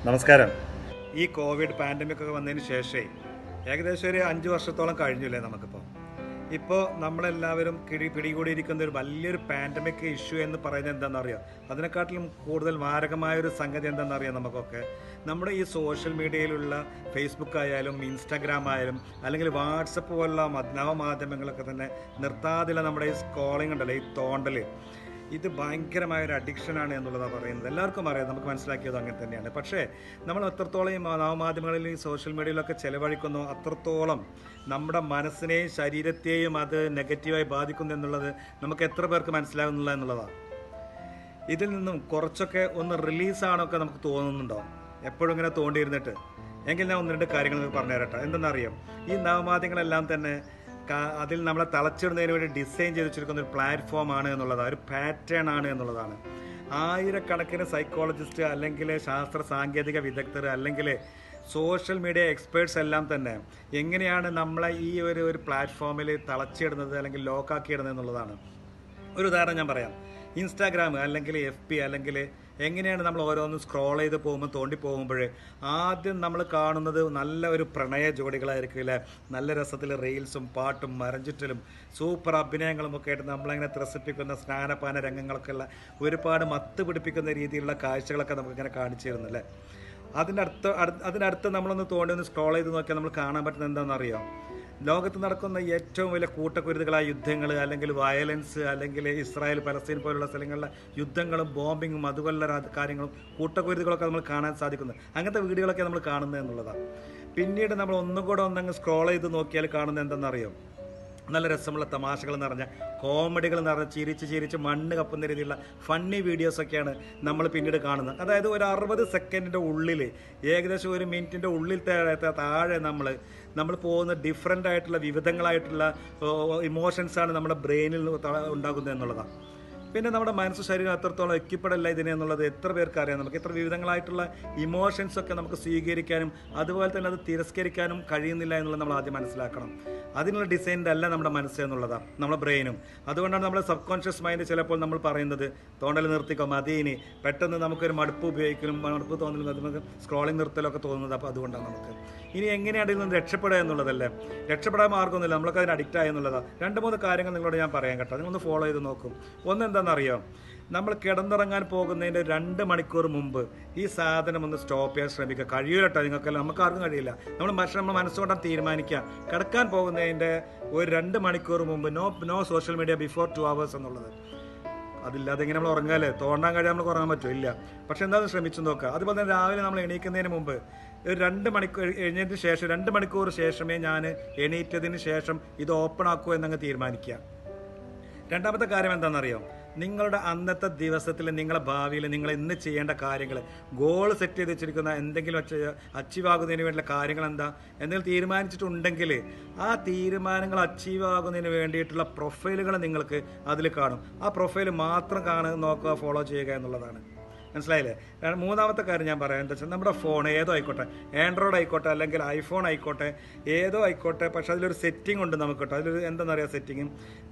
നമസ്കാരം. ഈ Covid pandemic ഒക്കെ വന്നതിന് ശേഷമേ ഏകദേശം ഒരു 5 വർഷത്തോളം കഴിഞ്ഞില്ലേ നമുക്കിപ്പോൾ. ഇപ്പോൾ നമ്മളെല്ലാവരും പിടികൂടിയിരിക്കുന്ന ഒരു വലിയൊരു പാൻഡമിക് ഇഷ്യൂ എന്ന് പറയുന്നത് എന്താണെന്നറിയാം. അതിനെക്കാട്ടിലും കൂടുതൽ മാരകമായൊരു സംഗതി എന്താണെന്നറിയാം നമുക്കൊക്കെ. നമ്മുടെ ഈ സോഷ്യൽ മീഡിയയിലുള്ള ഫേസ്ബുക്ക് ആയാലും ഇൻസ്റ്റാഗ്രാം ആയാലും അല്ലെങ്കിൽ വാട്സപ്പ് പോലുള്ള നവമാധ്യമങ്ങളൊക്കെ തന്നെ നിർത്താതില്ല നമ്മുടെ ഈ സ്ക്രോളിംഗ് ഉണ്ടല്ലോ, ഈ തോണ്ടൽ, ഇത് ഭയങ്കരമായൊരു അഡിക്ഷനാണ് എന്നുള്ളതാണ് പറയുന്നത്. എല്ലാവർക്കും അറിയാം, നമുക്ക് മനസ്സിലാക്കിയത് അങ്ങനെ തന്നെയാണ്. പക്ഷേ നമ്മൾ എത്രത്തോളം ഈ നവമാധ്യമങ്ങളിൽ ഈ സോഷ്യൽ മീഡിയയിലൊക്കെ ചിലവഴിക്കുന്നു, അത്രത്തോളം നമ്മുടെ മനസ്സിനെയും ശരീരത്തെയും അത് നെഗറ്റീവായി ബാധിക്കുന്നു എന്നുള്ളത് നമുക്ക് എത്ര പേർക്ക് മനസ്സിലാകുന്നില്ല എന്നുള്ളതാണ്. ഇതിൽ നിന്നും കുറച്ചൊക്കെ ഒന്ന് റിലീസാണൊക്കെ നമുക്ക് തോന്നുന്നുണ്ടോ എപ്പോഴും ഇങ്ങനെ തോണ്ടിയിരുന്നിട്ട്? എങ്കിൽ ഞാൻ 1-2 കാര്യങ്ങൾ പറഞ്ഞു തരട്ടെ. എന്തെന്നറിയാം, ഈ നവമാധ്യമങ്ങളെല്ലാം തന്നെ അതിൽ നമ്മളെ തളച്ചിടുന്നതിന് വേണ്ടി ഡിസൈൻ ചെയ്ത് വെച്ചിരിക്കുന്ന ഒരു പ്ലാറ്റ്ഫോമാണ് എന്നുള്ളതാണ്, ഒരു പാറ്റേൺ ആണ് എന്നുള്ളതാണ്. ആയിരക്കണക്കിന് സൈക്കോളജിസ്റ്റ് അല്ലെങ്കിൽ ശാസ്ത്ര സാങ്കേതിക വിദഗ്ധർ അല്ലെങ്കിൽ സോഷ്യൽ മീഡിയ എക്സ്പേർട്സ് എല്ലാം തന്നെ എങ്ങനെയാണ് നമ്മളെ ഈ ഒരു പ്ലാറ്റ്ഫോമിൽ തളച്ചിടുന്നത് അല്ലെങ്കിൽ ലോക്കാക്കിയിടുന്നത് എന്നുള്ളതാണ്. ഒരു ഉദാഹരണം ഞാൻ പറയാം. ഇൻസ്റ്റാഗ്രാം അല്ലെങ്കിൽ FB അല്ലെങ്കിൽ എങ്ങനെയാണ് നമ്മൾ ഓരോന്നും സ്ക്രോൾ ചെയ്ത് പോകുമ്പോൾ തോണ്ടി പോകുമ്പോൾ ആദ്യം നമ്മൾ കാണുന്നത് നല്ല ഒരു പ്രണയ ജോഡികളായിരിക്കും അല്ലേ. നല്ല രസത്തിൽ റീൽസും പാട്ടും മരഞ്ചുറ്റലും സൂപ്പർ അഭിനയങ്ങളും ഒക്കെ ആയിട്ട് നമ്മളങ്ങനെ ത്രസിപ്പിക്കുന്ന സ്നാനപാന രംഗങ്ങളൊക്കെ ഉള്ള ഒരുപാട് മത്ത് പിടിപ്പിക്കുന്ന രീതിയിലുള്ള കാഴ്ചകളൊക്കെ നമുക്കിങ്ങനെ കാണിച്ചു തരുന്നു അല്ലേ. അതിനടുത്ത് നമ്മളൊന്ന് തോണ്ടി ഒന്ന് സ്ക്രോൾ ചെയ്ത് നോക്കിയാൽ നമ്മൾ കാണാൻ പറ്റുന്നത് എന്താണെന്നറിയാം. ലോകത്ത് നടക്കുന്ന ഏറ്റവും വലിയ കൂട്ടക്കുരുതുകളായ യുദ്ധങ്ങൾ അല്ലെങ്കിൽ വയലൻസ് അല്ലെങ്കിൽ ഇസ്രായേൽ പലസ്തീൻ പോലുള്ള സ്ഥലങ്ങളിലെ യുദ്ധങ്ങളും ബോംബിങ്ങും അതുപോലുള്ള കാര്യങ്ങളും കൂട്ടക്കുരുതുകളൊക്കെ നമ്മൾ കാണാൻ സാധിക്കുന്നത്. അങ്ങനത്തെ വീഡിയോകളൊക്കെ നമ്മൾ കാണുന്നത് എന്നുള്ളതാണ്. പിന്നീട് നമ്മൾ ഒന്നും കൂടെ ഒന്നങ്ങ് സ്ക്രോൾ ചെയ്ത് നോക്കിയാൽ കാണുന്നത് എന്തെന്നറിയാം, നല്ല രസമുള്ള തമാശകൾ നിറഞ്ഞ കോമഡികൾ നിറഞ്ഞ ചിരിച്ച് മണ്ണ് കപ്പുന്ന രീതിയിലുള്ള ഫണ്ണി വീഡിയോസൊക്കെയാണ് നമ്മൾ പിന്നീട് കാണുന്നത്. അതായത് ഒരു 60 സെക്കൻഡിൻ്റെ ഉള്ളിൽ ഏകദേശം 1 മിനിറ്റിൻ്റെ ഉള്ളിൽ താഴെ നമ്മൾ പോകുന്ന ഡിഫറെൻ്റ് ആയിട്ടുള്ള വിവിധങ്ങളായിട്ടുള്ള ഇമോഷൻസാണ് നമ്മുടെ ബ്രെയിനിൽ ഉണ്ടാകുന്നത് എന്നുള്ളതാണ്. പിന്നെ നമ്മുടെ മനസ്സ് ശരീരം എത്രത്തോളം എക്യുപ്പഡല്ല ഇതിനെന്നുള്ളത് എത്ര പേർക്ക് അറിയാം. നമുക്ക് എത്ര വിവിധങ്ങളായിട്ടുള്ള ഇമോഷൻസൊക്കെ നമുക്ക് സ്വീകരിക്കാനും അതുപോലെ തന്നെ അത് തിരസ്കരിക്കാനും കഴിയുന്നില്ല എന്നുള്ളത് നമ്മൾ ആദ്യം മനസ്സിലാക്കണം. അതിനുള്ള ഡിസൈൻ്റെ അല്ല നമ്മുടെ മനസ്സ് എന്നുള്ളതാണ്, നമ്മുടെ ബ്രെയിനും. അതുകൊണ്ടാണ് നമ്മുടെ സബ് കോൺഷ്യസ് മൈൻഡ് ചിലപ്പോൾ നമ്മൾ പറയുന്നത് തോണ്ടൽ നിർത്തിക്കോ മതിയിനി, പെട്ടെന്ന് നമുക്കൊരു മടുപ്പ് തോന്നലും നമുക്ക് സ്ക്രോളിംഗ് നിർത്തലൊക്കെ തോന്നുന്നത്. അപ്പോൾ അതുകൊണ്ടാണ് നമുക്ക് ഇനി എങ്ങനെയാണ് ഇതിൽ നിന്ന് രക്ഷപ്പെടുക എന്നുള്ളതല്ലേ. രക്ഷപ്പെടാൻ മാർഗ്ഗമൊന്നുമില്ല, നമ്മളൊക്കെ അതിന് അഡിക്റ്റ് ആയി എന്നുള്ളതാണ്. 2-3 കാര്യങ്ങൾ നിങ്ങളോട് ഞാൻ പറയാൻ കേട്ടോ, നിങ്ങളൊന്ന് ഫോളോ ചെയ്ത് നോക്കും. ഒന്നെന്താണെന്നറിയാം, നമ്മൾ കിടന്നിറങ്ങാൻ പോകുന്നതിൻ്റെ 2 മണിക്കൂർ മുമ്പ് ഈ സാധനം ഒന്ന് സ്റ്റോപ്പ് ചെയ്യാൻ ശ്രമിക്കുക. കഴിയൂല കേട്ടോ, നിങ്ങൾക്കെല്ലാം, നമുക്ക് ആർക്കും കഴിയില്ല. നമ്മൾ മനസ്സുകൊണ്ടാണ് തീരുമാനിക്കുക കിടക്കാൻ പോകുന്നതിൻ്റെ ഒരു 2 മണിക്കൂർ മുമ്പ് no social media before 2 hours എന്നുള്ളത്. അതില്ലാതെ ഇങ്ങനെ നമ്മൾ ഉറങ്ങാല്ലേ, തോണ്ടാൻ കഴിയാൻ നമുക്ക് ഉറങ്ങാൻ പറ്റും ഇല്ല. പക്ഷെ എന്താണെന്ന് ശ്രമിച്ചു നോക്കുക. അതുപോലെ തന്നെ രാവിലെ നമ്മൾ എണീക്കുന്നതിന് മുമ്പ് ഒരു 2 മണിക്കൂർ എഴുന്നേറ്റതിന് ശേഷം 2 മണിക്കൂർ ശേഷമേ ഞാൻ എണീറ്റതിന് ശേഷം ഇത് ഓപ്പൺ ആക്കൂ എന്നങ്ങ് തീരുമാനിക്കുക. രണ്ടാമത്തെ കാര്യം എന്താണെന്നറിയാം, നിങ്ങളുടെ അന്നത്തെ ദിവസത്തിൽ നിങ്ങളുടെ ഭാവിയിൽ നിങ്ങൾ ഇന്ന് ചെയ്യേണ്ട കാര്യങ്ങൾ, ഗോൾ സെറ്റ് ചെയ്ത് വെച്ചിരിക്കുന്ന എന്തെങ്കിലും അച്ചീവ് ആകുന്നതിന് വേണ്ടിയുള്ള കാര്യങ്ങൾ എന്തെങ്കിലും തീരുമാനിച്ചിട്ടുണ്ടെങ്കിൽ ആ തീരുമാനങ്ങൾ അച്ചീവ് ആകുന്നതിന് വേണ്ടിയിട്ടുള്ള പ്രൊഫൈലുകൾ നിങ്ങൾക്ക് അതിൽ കാണും. ആ പ്രൊഫൈൽ മാത്രം നോക്കുക, ഫോളോ ചെയ്യുക എന്നുള്ളതാണ്. മനസ്സിലായില്ലേ? മൂന്നാമത്തെ കാര്യം ഞാൻ പറയാം എന്താ വെച്ചാൽ, നമ്മുടെ ഫോൺ ഏതോ ആയിക്കോട്ടെ, ആൻഡ്രോയിഡ് ആയിക്കോട്ടെ അല്ലെങ്കിൽ ഐഫോൺ ആയിക്കോട്ടെ, ഏതോ ആയിക്കോട്ടെ, പക്ഷെ അതിലൊരു സെറ്റിംഗ് ഉണ്ട് നമുക്ക് കേട്ടോ. അതിലൊരു എന്താണെന്നറിയാം സെറ്റിംഗ്,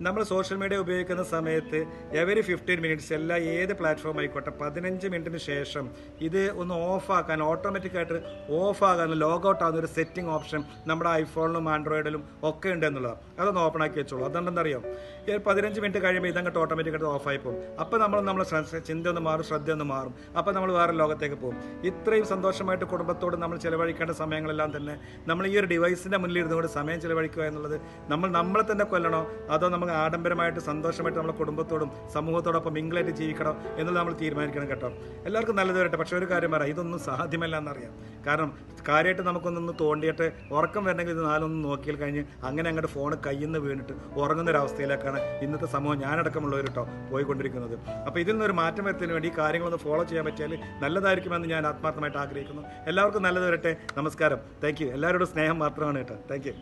നമ്മൾ സോഷ്യൽ മീഡിയ ഉപയോഗിക്കുന്ന സമയത്ത് എവരി 15 മിനിറ്റ്സ് ഏത് പ്ലാറ്റ്ഫോം ആയിക്കോട്ടെ 15 മിനിറ്റിന് ശേഷം ഇത് ഒന്ന് ഓഫാക്കാൻ, ഓട്ടോമാറ്റിക്കായിട്ട് ഓഫാകാൻ, ലോഗൗട്ട് ആകുന്ന ഒരു സെറ്റിംഗ് ഓപ്ഷൻ നമ്മുടെ ഐഫോണിലും ആൻഡ്രോയിഡിലും ഒക്കെ ഉണ്ട് എന്നുള്ളതാണ്. അതൊന്ന് ഓപ്പൺ ആക്കി വെച്ചോളൂ. അതുകൊണ്ടെന്നറിയാം, ഈ 15 മിനിറ്റ് കഴിയുമ്പോൾ ഇതങ്ങോട്ട് ഓട്ടോമാറ്റിക്കായിട്ട് ഓഫായി പോകും. അപ്പോൾ നമ്മളെ ചിന്ത ഒന്ന് മാറും, ശ്രദ്ധ ഒന്ന് മാറും. അപ്പോൾ നമ്മൾ വേറെ ലോകത്തേക്ക് പോകും. ഇത്രയും സന്തോഷമായിട്ട് കുടുംബത്തോട് നമ്മൾ ചിലവഴിക്കേണ്ട സമയങ്ങളെല്ലാം തന്നെ നമ്മൾ ഈ ഒരു ഡിവൈസിൻ്റെ മുന്നിൽ ഇരുന്നുകൊണ്ട് സമയം ചിലവഴിക്കുക എന്നുള്ളത് നമ്മളെ തന്നെ കൊല്ലണോ അതോ നമുക്ക് ആഡംബരമായിട്ട് സന്തോഷമായിട്ട് നമ്മുടെ കുടുംബത്തോടും സമൂഹത്തോടൊപ്പം മിങ്കിളായിട്ട് ജീവിക്കണോ എന്നുള്ളത് നമ്മൾ തീരുമാനിക്കണം കേട്ടോ. എല്ലാവർക്കും നല്ലത് വരട്ടെ. പക്ഷേ ഒരു കാര്യം പറയാം, ഇതൊന്നും സാധ്യമല്ല എന്നറിയാം. കാരണം കാര്യമായിട്ട് നമുക്കൊന്നൊന്ന് തോണ്ടിയിട്ട് ഉറക്കം വരണമെങ്കിൽ ഇത് 4 നോക്കിയാൽ കഴിഞ്ഞ് അങ്ങനെ അങ്ങോട്ട് ഫോൺ കയ്യിൽ നിന്ന് വീണിട്ട് ഉറങ്ങുന്നൊരവസ്ഥയിലേക്കാണ് ഇന്നത്തെ സമൂഹം, ഞാനടക്കമുള്ളവർ കേട്ടോ, പോയിക്കൊണ്ടിരിക്കുന്നത്. അപ്പോൾ ഇതിൽ നിന്നൊരു മാറ്റം വരുത്തുന്നതിന് വേണ്ടി ഈ കാര്യങ്ങളൊന്ന് ഫോളോ ചെയ്യാൻ പറ്റിയാൽ നല്ലതായിരിക്കുമെന്ന് ഞാൻ ആത്മാർത്ഥമായിട്ട് ആഗ്രഹിക്കുന്നു. എല്ലാവർക്കും നല്ലത് വരട്ടെ. നമസ്കാരം. Thank you. എല്ലാവരോടും സ്നേഹം മാത്രമാണ് കേട്ടോ. Thank you.